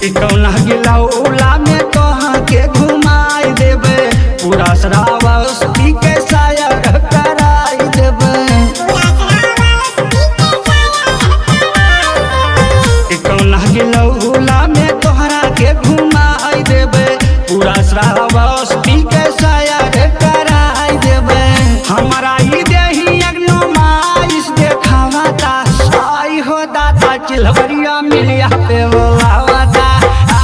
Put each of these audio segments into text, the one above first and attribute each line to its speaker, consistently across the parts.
Speaker 1: कौना गिलौला में तोहा के घुमाई देबे पूरा श्रावस्ती के शायर कराई देबे। कौना गिलौला में तोहरा के घुमाई देबे पूरा श्रावस्ती के शायर कराई देबे। हमारा ई देही अग्नमाइस देखावता आई हो दादा चिलवरिया मिलिया पे बोलावता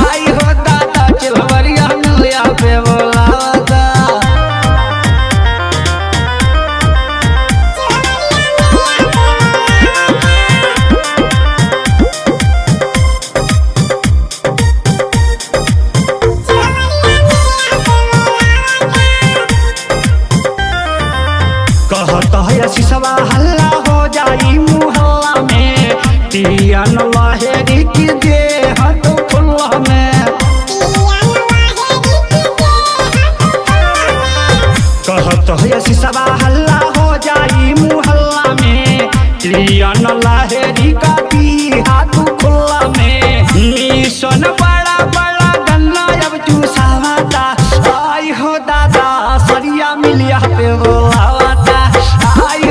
Speaker 1: आई हो दादा चिलवरिया मिलिया पे बोलावता। कहता है सिसवा हल्ला हो जाई मुहल्ला में तियन लहरी की देह तो खुल्ला में। कहता है सिसवा हल्ला हो जाई मुहल्ला में तियन लहरी का देह तो खुल्ला में। मिशन बड़ा बड़ा गन्ना अब चूसावता आई हो दादा सरिया मिलिया पे बोलावता आई